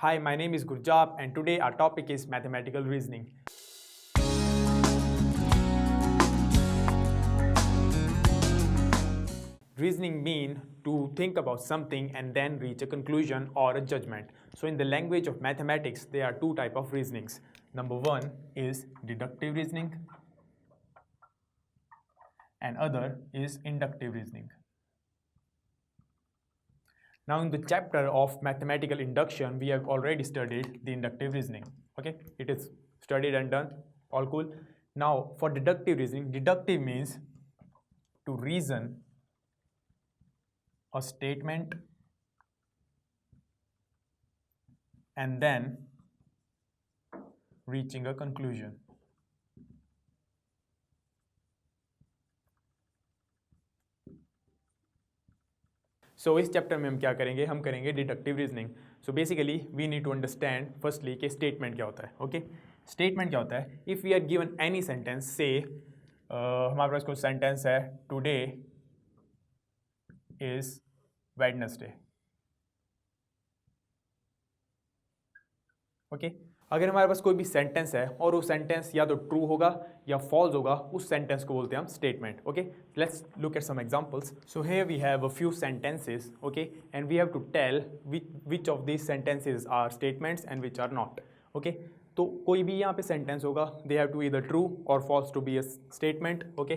Hi, my name is Gurjab and today our topic is mathematical reasoning. Reasoning mean to think about something and then reach a conclusion or a judgment. So in the language of mathematics, there are two types of reasonings. Number one is deductive reasoning and other is inductive reasoning. Now in the chapter of mathematical induction, we have already studied the inductive reasoning. Okay, it is studied and done, all cool. Now for deductive reasoning, deductive means to reason a statement and then reaching a conclusion. So इस chapter में हम क्या करेंगे, हम करेंगे deductive reasoning. So basically we need to understand firstly कि statement क्या होता है. ओके, स्टेटमेंट क्या होता है? If we are given any sentence, से हमारे पास कोई सेंटेंस है, टुडे इज वेडनेसडे. ओके, अगर हमारे पास कोई भी सेंटेंस है और वो सेंटेंस या तो ट्रू होगा या फॉल्स होगा, उस सेंटेंस को बोलते हैं हम statement. Okay, let's look at some examples. So here we have a few sentences, okay, and we have to tell which of these sentences are statements and which are not. Okay, तो कोई भी यहाँ पे sentence होगा, they have to either true और false to be a statement. Okay,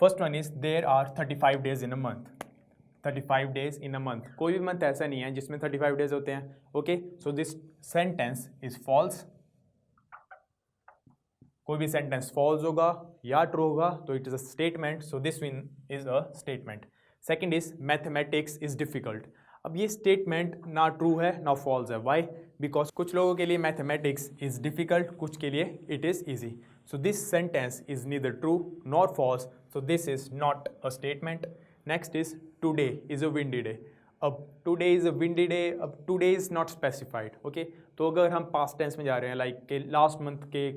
first one is there are 35 days in a month. 35 days in a month. कोई भी month ऐसा नहीं है जिसमें 35 डेज होते हैं. Okay, so this sentence is false. कोई भी सेंटेंस फॉल्स होगा या ट्रू होगा तो it is a statement. So this one is a statement. Second is mathematics is difficult. अब ये स्टेटमेंट ना ट्रू है ना फॉल्स है. वाई? बिकॉज कुछ लोगों के लिए मैथमेटिक्स इज डिफिकल्ट, कुछ के लिए it is easy. So this sentence is neither true nor false, so this is not a statement. Next is today is a windy day. अब today is a windy day, अब today is not specified. Okay, तो अगर हम past tense में जा रहे हैं, like के लास्ट मंथ के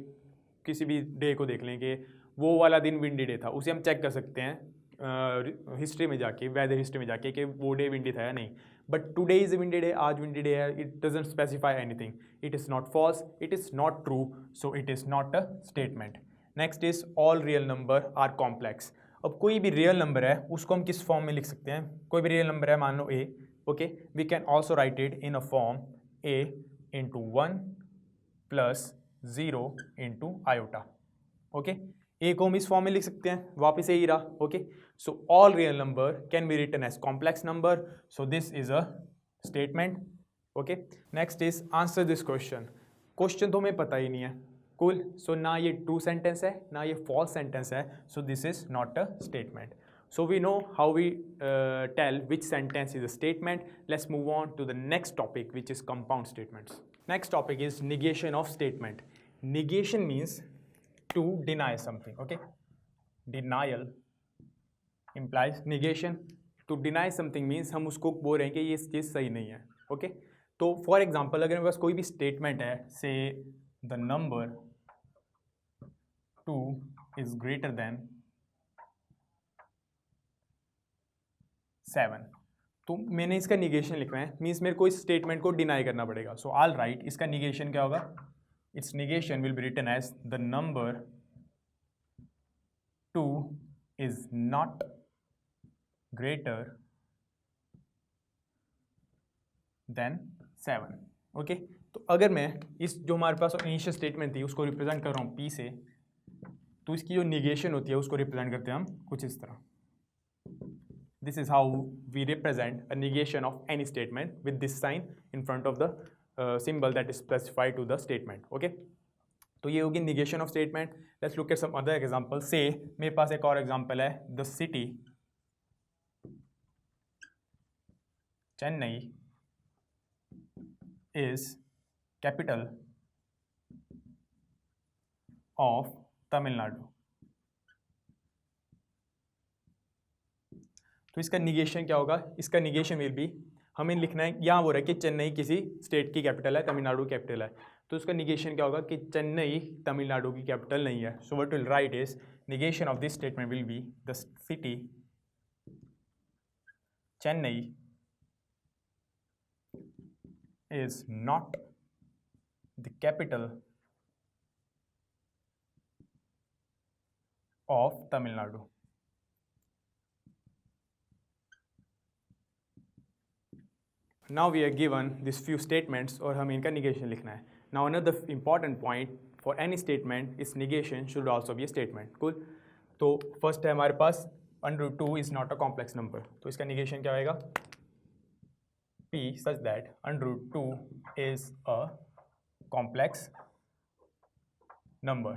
किसी भी डे को देख लें कि वो वाला दिन विंडी डे था, उसे हम चेक कर सकते हैं हिस्ट्री में जाके, वेदर हिस्ट्री में जाके, कि वो डे विंडी था या नहीं. But today is windy day, आज विंडी डे है, it doesn't specify anything. It is not false, it is not true, so it is not a statement. Next is all real number are complex. अब कोई भी real number है उसको हम किस form में लिख सकते हैं? कोई भी रियल नंबर है, मान लो A. Okay, we can also write it in a form A into 1 plus 0 into iota. Okay, A को हम इस फॉर्म में लिख सकते हैं, वापस ए ही रहा. Okay, so all real number can be written as complex number, so this is a statement. Okay, next is answer this question. Question तो हमें पता ही नहीं है. कूल, सो ना ये ट्रू सेंटेंस है ना ये फॉल्स सेंटेंस है, so this is not a statement. So we know how we tell which sentence is a statement. Let's move on to the next topic, which is compound statements. Next topic is negation of statement. Negation means to deny something. Okay, denial implies negation. To deny something means हम उसको बोल रहे हैं कि ये चीज़ सही नहीं है. Okay, तो फॉर एग्जाम्पल अगर मेरे पास कोई भी स्टेटमेंट है, से the number 2 is greater than 7, तो मैंने इसका निगेशन लिखना है, मीन्स मेरे को इस स्टेटमेंट को डिनाई करना पड़ेगा. सो ऑल राइट, इसका निगेशन क्या होगा? It's negation will be written as the number 2 is not greater than 7. Okay, तो अगर मैं इस जो हमारे पास इनिशियल स्टेटमेंट थी उसको रिप्रेजेंट कर रहा हूँ पी से, तो इसकी जो निगेशन होती है उसको रिप्रेजेंट करते हैं हम कुछ इस तरह. This is how we represent a negation of any statement with this sign in front of the symbol that is specified to the statement. Okay, तो ये होगी negation of statement. Let's look at some other example. Say मेरे पास एक और example है, the city Chennai is capital of Tamil Nadu. तो इसका negation क्या होगा? इसका निगेशन विल बी, हमें लिखना है, यहाँ हो रहा है कि चेन्नई किसी स्टेट की कैपिटल है, तमिलनाडु कैपिटल है, तो उसका निगेशन क्या होगा कि चेन्नई तमिलनाडु की कैपिटल नहीं है. So what will write is negation of this statement will be the city Chennai is not the capital of Tamil Nadu. Now we are given these few statements और हमें इनका negation लिखना है. Now another important point for any statement is negation should also be a statement. Cool. तो first है हमारे पास under root 2 is not a complex number. तो इसका negation क्या होएगा? P such that under root 2 is a complex number.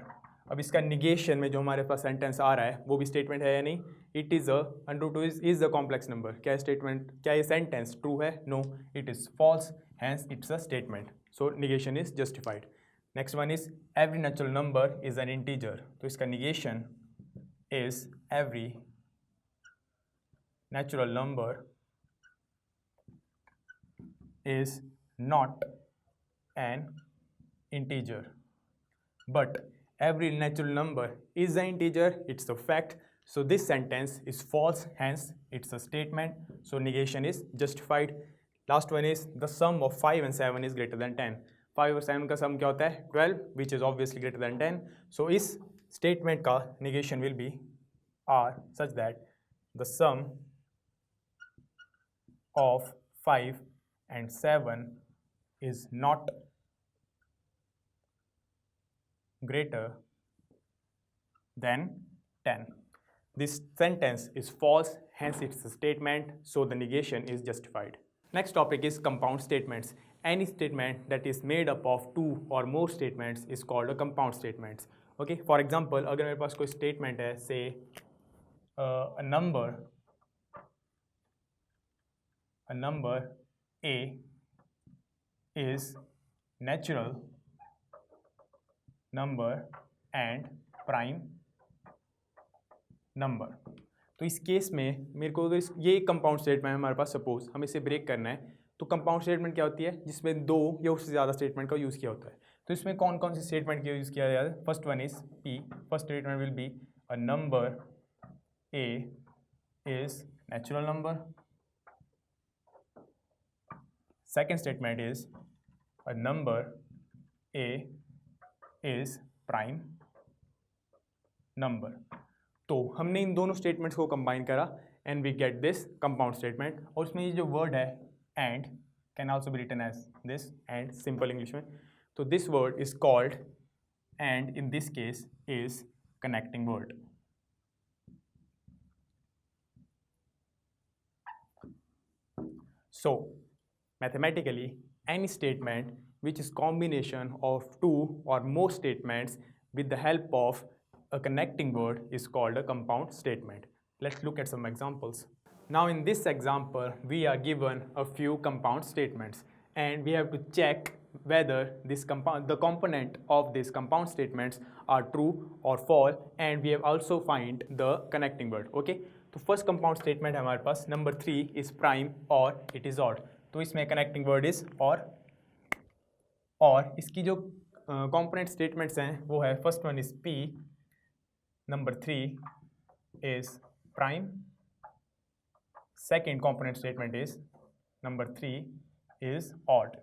अब इसका negation में जो हमारे पास सेंटेंस आ रहा है वो भी स्टेटमेंट है या नहीं? It is a under two is a complex number. क्या स्टेटमेंट, क्या ये सेंटेंस ट्रू है? No, it is false, hence it's a statement. So negation is justified. Next one is every natural number is an integer. तो इसका negation is every natural number is not an integer. But every natural number is an integer, it's a fact. So this sentence is false, hence it's a statement. So negation is justified. Last one is the sum of 5 and 7 is greater than 10. 5 और 7 का sum क्या होता है? 12, which is obviously greater than 10. So इस statement का negation will be R such that the sum of 5 and 7 is not greater than 10. This sentence is false, hence it's a statement, so the negation is justified. Next topic is compound statements. Any statement that is made up of two or more statements is called a compound statements. Okay, for example, अगर मेरे पास कोई statement है, say a number A is natural number and prime number. तो इस case में मेरे को अगर ये कंपाउंड स्टेटमेंट है हमारे पास, सपोज हमें इसे ब्रेक करना है, तो कंपाउंड स्टेटमेंट क्या होती है? जिसमें दो या उससे ज़्यादा स्टेटमेंट का यूज़ किया होता है. तो इसमें कौन कौन सी स्टेटमेंट का यूज़ किया जाता है? First one is P. First statement will be a number A is natural number. Second statement is a number A is prime number. तो हमने इन दोनों स्टेटमेंट्स को कंबाइन करा and we get this compound statement. और उसमें ये जो वर्ड है and can also be written as this and, simple English में. तो this word is called and, in this case is connecting word. So mathematically any statement which is combination of two or more statements with the help of a connecting word is called a compound statement. Let's look at some examples. Now in this example we are given a few compound statements and we have to check whether the component of these compound statements are true or false, and we have also find the connecting word. Okay, तो first compound statement है हमारे पास number 3 is prime और it is odd. तो इसमें connecting word is और इसकी जो component statements हैं वो है first one is P, number 3 is prime, second component statement is number 3 is odd.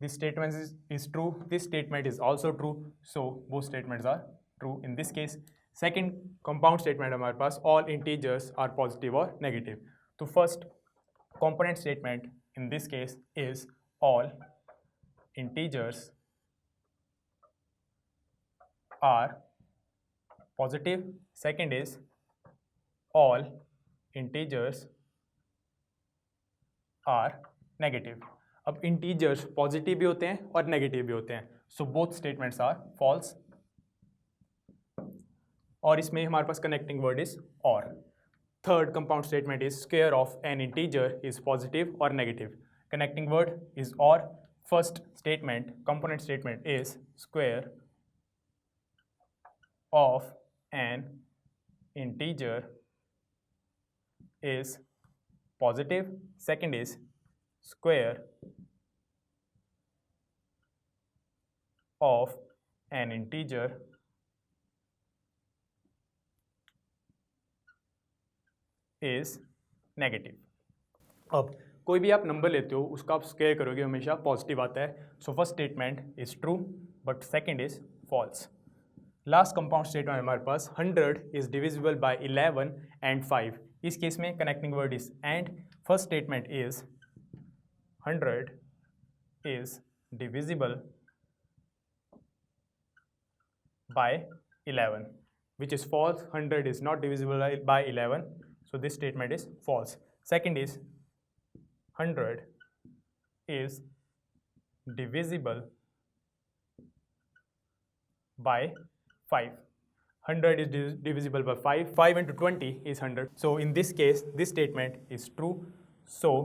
This statement is true, this statement is also true, so both statements are true in this case. Second compound statement हमारे पास all integers are positive और negative. तो first component statement in this case is all integers are positive. Second is all integers are negative. अब integers positive भी होते हैं और negative भी होते हैं, so both statements are false. और इसमें हमारे पास कनेक्टिंग वर्ड इज और. Third compound statement is square of an integer is positive और नेगेटिव. कनेक्टिंग वर्ड इज और. First statement component statement is square of an integer is positive. Second is square of an integer is negative. अब कोई भी आप number लेते हो उसका आप स्क्वायर करोगे हमेशा पॉजिटिव आता है. So first statement is true but second is false. Last compound statement हमारे पास 100 इज डिविजिबल बाय 11 एंड 5. इस केस में connecting word is and. First statement is 100 is divisible by 11, which is false. 100 is not divisible by 11, so this statement is false. Second is 100 is divisible by 5. 100 is divisible by 5. 5 into 20 is 100. So in this case, this statement is true. So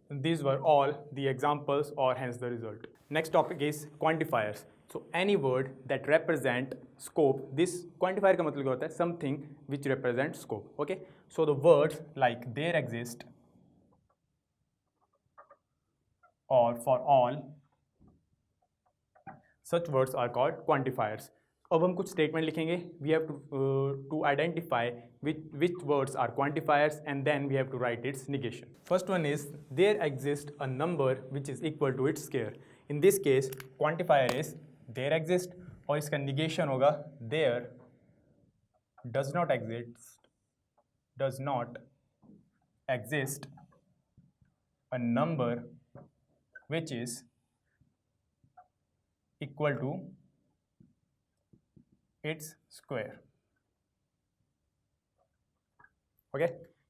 these were all the examples or hence the result. Next topic is quantifiers. So any word that represent scope, this quantifier का मतलब क्या होता है? Something which represents scope. Okay. So the words like there exist or for all, such words are called quantifiers. अब हम कुछ statement लिखेंगे. We have to identify which words are quantifiers and then we have to write its negation. First one is there exists a number which is equal to its square. In this case quantifier is there exist और इसका negation होगा there does not exist a number which is equal to its square. Okay.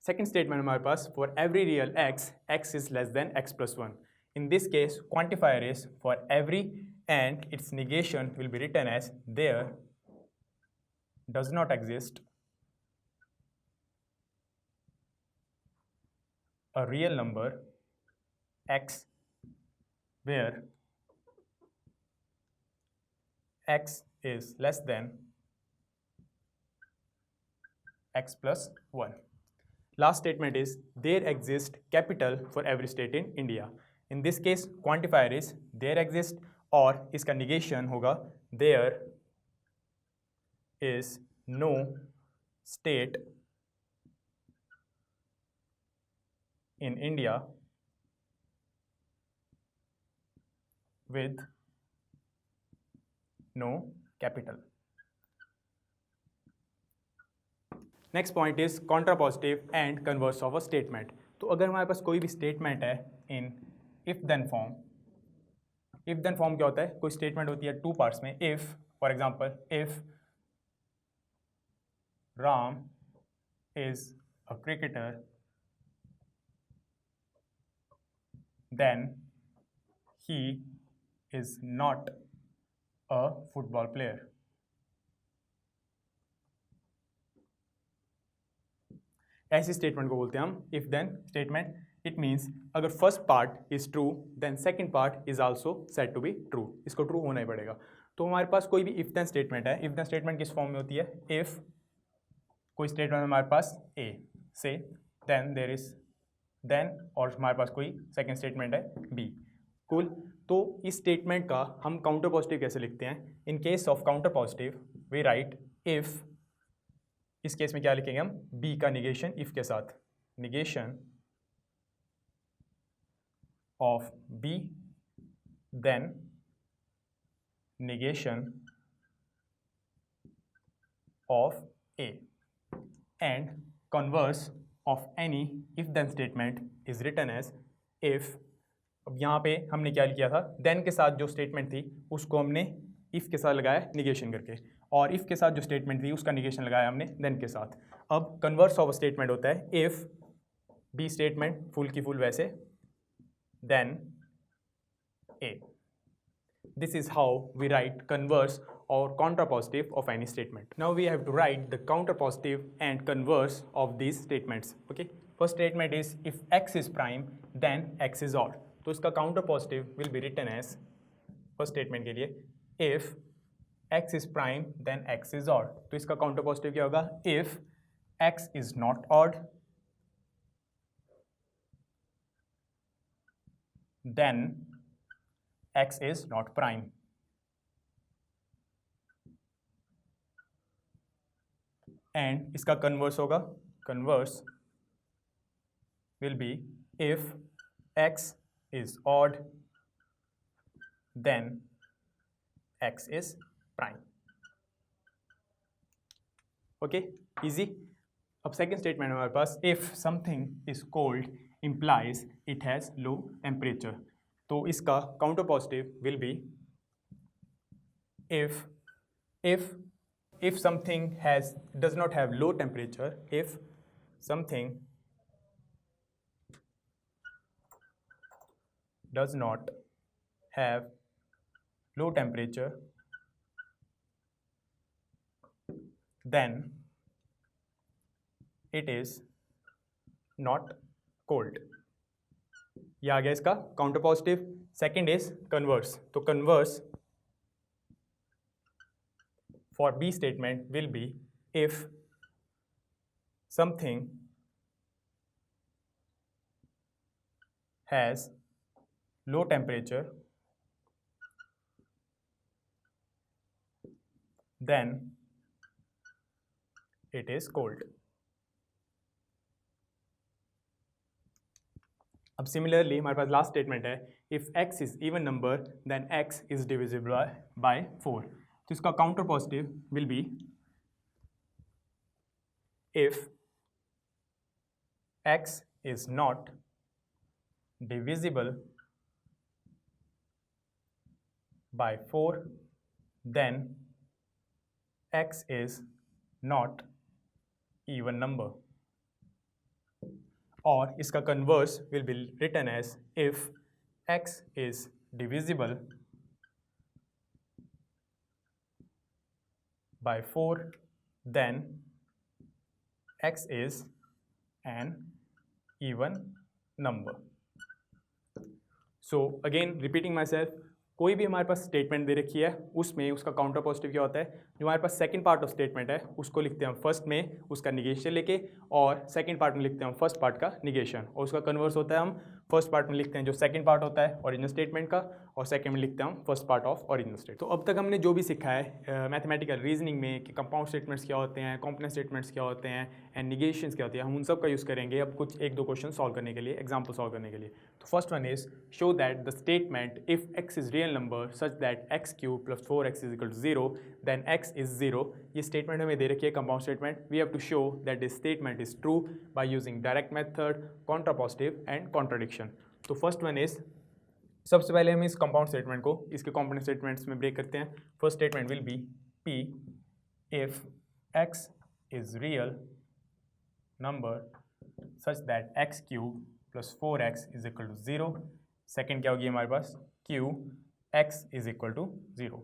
Second statement हमारे पास for every real x is less than x plus 1. In this case quantifier is for every and its negation will be written as there does not exist a real number x where x is less than x plus 1. Last statement is there exists capital for every state in India. In this case quantifier is there exists और इसका negation होगा there is no state in India with no capital. Next point is contrapositive and converse of a statement. तो अगर हमारे पास कोई भी statement है in if then form. If then form क्या होता है? कोई स्टेटमेंट होती है टू पार्ट्स में. If for example if Ram is a cricketer then he is not a football player. ऐसी स्टेटमेंट को बोलते हैं हम if then statement. It means अगर first part is true then second part is also said to be true. इसको true होना ही पड़ेगा. तो हमारे पास कोई भी इफ देन स्टेटमेंट है. इफ देन स्टेटमेंट किस फॉर्म में होती है? इफ कोई स्टेटमेंट हमारे पास ए से देन देयर इज देन और हमारे पास कोई सेकंड स्टेटमेंट है बी. कूल. तो इस स्टेटमेंट का हम काउंटर पॉजिटिव कैसे लिखते हैं? In case of counter positive we write if. इस केस में क्या लिखेंगे हम? बी का निगेशन इफ के साथ. Negation of B then negation of A and converse of any if then statement is written as if. अब यहाँ पे हमने क्या किया था? देन के साथ जो स्टेटमेंट थी उसको हमने इफ के साथ लगाया निगेशन करके और इफ के साथ जो स्टेटमेंट थी उसका निगेशन लगाया हमने देन के साथ. अब कन्वर्स ऑफ स्टेटमेंट होता है इफ बी स्टेटमेंट फुल की फुल वैसे then A. This is how we write converse और contrapositive of any statement. Now we have to write the counterpositive and converse of these statements. Okay. First statement is if x is prime then x is odd. तो इसका counterpositive will be written as first statement के लिए if x is prime then x is odd. तो इसका counterpositive क्या होगा? if x is not odd then x is not prime. And इसका converse होगा. Converse will be if x is odd, then x is prime. Okay, easy. अब second statement हमारे पास, if something is cold implies it has low temperature. तो इसका counter positive will be if something does not have low temperature, if something does not have low temperature, then it is not cold. ये आ गया इसका counter positive. Second is converse. तो converse for B statement will be if something has low temperature, then it is cold. अब similarly हमारे पास last statement है, if x is even number then x is divisible by 4. तो इसका counter positive will be if x is not divisible by 4 then x is not even number. और इसका converse will be written as if x is divisible by 4 then x is an even number. So again repeating myself, कोई भी हमारे पास statement दे रखी है उसमें उसका counter positive क्या होता है, जो हमारे पास सेकंड पार्ट ऑफ स्टेटमेंट है उसको लिखते हैं हम फर्स्ट में उसका निगेशन लेके, और सेकंड पार्ट में लिखते हैं हम फर्स्ट पार्ट का निगेशन, और उसका कन्वर्स होता है हम फर्स्ट पार्ट में लिखते हैं जो सेकंड पार्ट होता है ओरिजिनल स्टेटमेंट का, और सेकंड में लिखते हैं हम first part of original state. तो अब तक हमने जो भी सीखा है मैथमेटिकल रीजनिंग में कि कंपाउंड स्टेटमेंट्स क्या होते हैं, कॉम्प्लेक्स स्टेटमेंट्स क्या होते हैं एंड निगेशंस क्या होती है, हम उन सब का यूज़ करेंगे अब कुछ एक दो क्वेश्चन सॉल्व करने के लिए, एग्जाम्पल सॉल्व करने के लिए. तो first one is show that the statement if x is real number such that x³ + 4x is equal to 0 then x is 0. ये स्टेटमेंट हमें दे रखी है compound statement. We have to show that this statement is true by using direct method, contrapositive and contradiction. तो first one is, सबसे पहले हम इस कंपाउंड स्टेटमेंट को इसके कॉम्पोनेंट स्टेटमेंट्स में ब्रेक करते हैं. First statement will be p if x is real number such that x³ + 4x is equal to 0. Second क्या होगी हमारे पास, q x is equal to 0.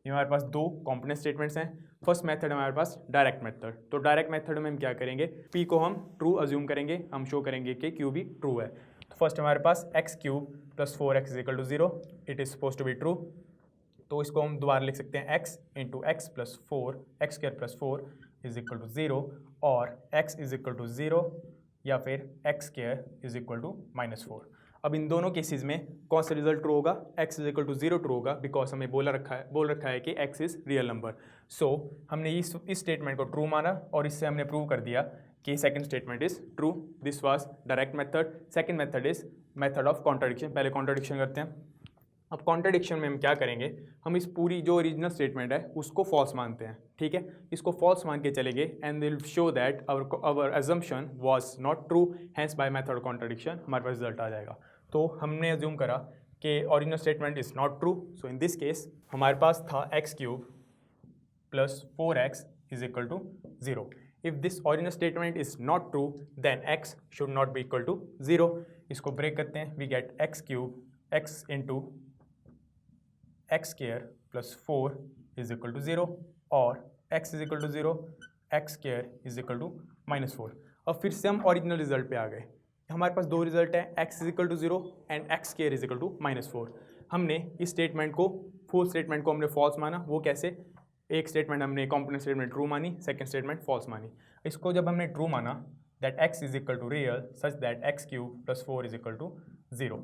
ये हमारे पास दो कॉम्पोनेंट स्टेटमेंट्स हैं. फर्स्ट मेथड है हमारे पास डायरेक्ट मेथड. तो डायरेक्ट मेथड में हम क्या करेंगे, p को हम ट्रू अज्यूम करेंगे, हम शो करेंगे कि q भी ट्रू है. तो फर्स्ट हमारे पास x³ + 4x is equal to 0, it is suppose to be true. तो इसको हम दोबारा लिख सकते हैं x × x + 4 x² + 4 is equal to 0, और x इज इक्वल टू 0 या फिर x² इज इक्वल टू -4. अब इन दोनों केसेस में कौन सा रिजल्ट ट्रू होगा, x is equal to 0 true होगा, बिकॉज हमें बोल रखा है कि x इज रियल नंबर. सो हमने इस स्टेटमेंट को ट्रू माना और इससे हमने प्रूव कर दिया कि second statement is true. This was direct method. Second method is method of contradiction. पहले कॉन्ट्रडिक्शन करते हैं. अब कॉन्ट्रडिक्शन में हम क्या करेंगे, हम इस पूरी जो ओरिजिनल स्टेटमेंट है उसको फॉल्स मानते हैं. ठीक है, इसको फॉल्स मान के चलेंगे and will show that our assumption was not true, hence by method of contradiction हमारे पास रिजल्ट आ जाएगा. तो हमने अज्यूम करा कि original statement is not true. So in this case हमारे पास था x³ + 4x is equal to 0. If this original statement is not true, then x should not be equal to 0. इसको ब्रेक करते हैं. We get x³ x × x² + 4 is equal to 0, और x is equal to 0, x² is equal to -4. अब फिर से हम original result पे आ गए. हमारे पास दो रिजल्ट हैं, x is equal to 0 and x² is equal to -4. हमने इस स्टेटमेंट को, फुल स्टेटमेंट को हमने फॉल्स माना. वो कैसे, एक स्टेटमेंट हमने कॉम्पोनेंट स्टेटमेंट ट्रू मानी, सेकंड स्टेटमेंट फॉल्स मानी. इसको जब हमने ट्रू माना that x is equal to real such that x³ + 4 is equal to 0,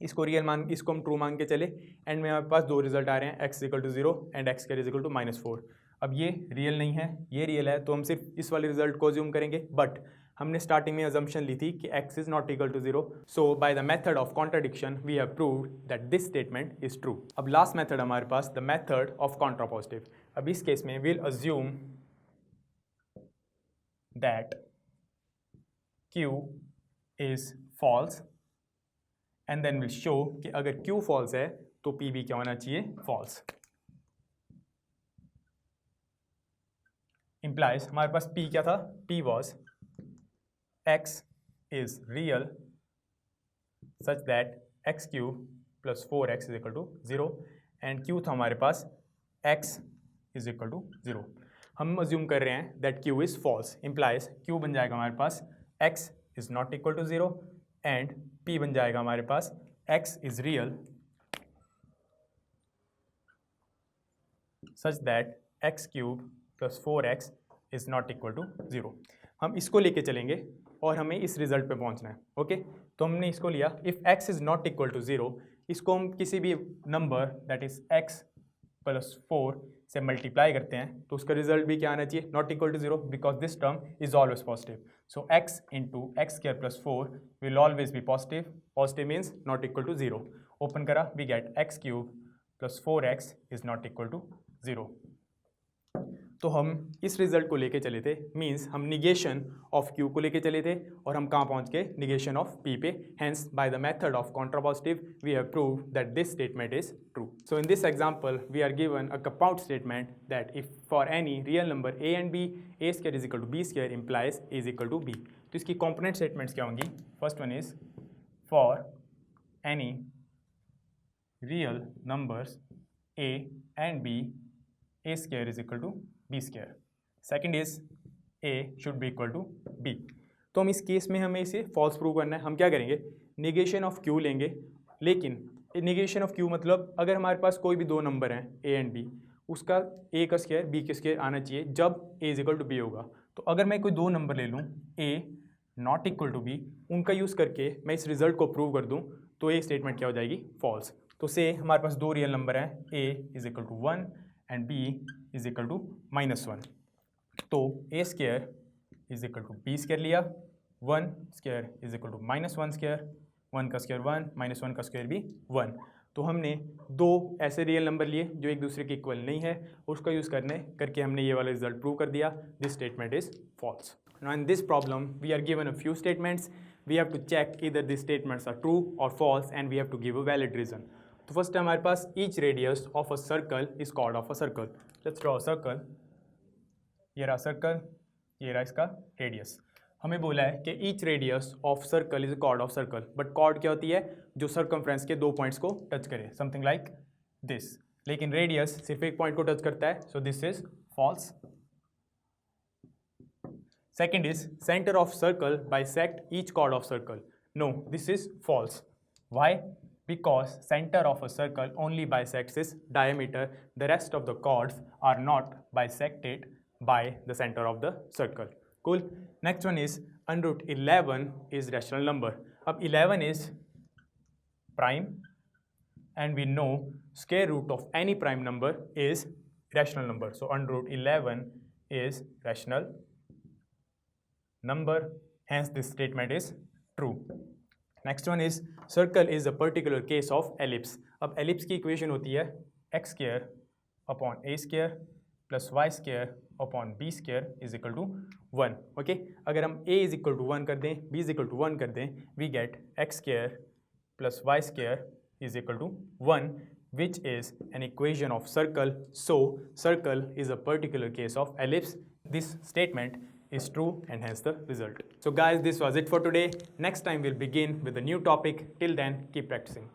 इसको रियल मान, इसको हम ट्रू मान के चले एंड में हमारे पास दो रिजल्ट आ रहे हैं, x is equal to 0 and x² is equal to -4. अब ये रियल नहीं है, ये रियल है, तो हम सिर्फ इस वाले रिजल्ट को अज्यूम करेंगे. बट हमने स्टार्टिंग में अजम्पशन ली थी कि x is not equal to 0. So by the method of contradiction we have proved that this statement is true. अब लास्ट मेथड हमारे पास द मेथड ऑफ कॉन्ट्रापोजिटिव. अब इस केस में will assume that q is false and then will show कि अगर q false है तो p भी क्या होना चाहिए, फॉल्स. implies हमारे पास p क्या था, p was x is real such that x cube plus 4x is equal to 0 and q था हमारे पास x is equal to 0. हम assume कर रहे हैं that q is false. implies q बन जाएगा हमारे पास x is not equal to 0 and p बन जाएगा हमारे पास x is real such that x cube plus 4x is not equal to 0. हम इसको लेके चलेंगे और हमें इस रिजल्ट पे पहुंचना है. ओके तो हमने इसको लिया if x is not equal to 0. इसको हम किसी भी number that is x plus 4 से मल्टीप्लाई करते हैं तो उसका रिजल्ट भी क्या आना चाहिए, not equal to 0, because this term is always positive. So x into x square plus 4 will always be positive. Positive means not equal to 0. Open करा we get x cube plus 4x is not equal to 0. तो हम इस result को लेके चले थे, means हम negation of q को लेके चले थे और हम कहाँ पहुँच गए, निगेशन ऑफ p पे. Hence by the method of contrapositive we have proved that this statement is true. So in this example we are given a compound statement that if for any real number a and b a square is equal to b square implies a is equal to b. तो इसकी component statements क्या होंगी. First one is for any real numbers a and b a square is equal to b square. Second is a should be equal to b. तो हम इस case में हमें इसे फॉल्स प्रूव करना है. हम क्या करेंगे, निगेशन ऑफ q लेंगे. लेकिन निगेशन ऑफ q मतलब अगर हमारे पास कोई भी दो नंबर हैं a एंड b, उसका a का स्क्वायर b के स्क्वायर आना चाहिए जब a is equal to b होगा. तो अगर मैं कोई दो नंबर ले लूँ a not equal to b, उनका यूज़ करके मैं इस रिजल्ट को प्रूव कर दूँ तो ये स्टेटमेंट क्या हो जाएगी, फॉल्स. तो से हमारे पास दो रियल नंबर हैं a is equal to 1 and b is equal to -1. तो a square is equal to b square लिया, 1 square is equal to -1 square, 1 का स्क्वायर 1 -1 का स्क्वायर भी 1. तो हमने दो ऐसे रियल नंबर लिए जो एक दूसरे के इक्वल नहीं है, उसका यूज़ करके हमने ये वाला रिजल्ट प्रूव कर दिया. This statement is false. Now in this problem we are given a few statements. We have to check either this statements are true और false and we have to give a valid reason. तो first हमारे पास each radius of a circle is called of a circle. Let's draw a circle. ये रहा circle, ये रहा इसका radius. हमें बोला है कि each radius of circle is chord of circle. But chord क्या होती है, जो सर्कमफ्रेंस के दो पॉइंट्स को टच करे, समथिंग लाइक दिस. लेकिन रेडियस सिर्फ एक पॉइंट को टच करता है, so this is false. Second is centre of circle bisect each chord of circle. No, this is false. Why? Because center of a circle only bisects its diameter, the rest of the chords are not bisected by the center of the circle. Cool. Next one is under root 11 is rational number. अब 11 is prime and we know square root of any prime number is rational number. So under root 11 is rational number. Hence this statement is true. Next one is circle is a particular case of ellipse. अब ellipse की equation होती है x square upon a square plus y square upon b square is equal to 1. Okay, अगर हम a is equal to 1 कर दें, b is equal to 1 कर दें, we get x square plus y square is equal to 1, which is an equation of circle. So circle is a particular case of ellipse. This statement is true and hence the result. So guys, this was it for today. Next time we'll begin with a new topic. Till then, keep practicing.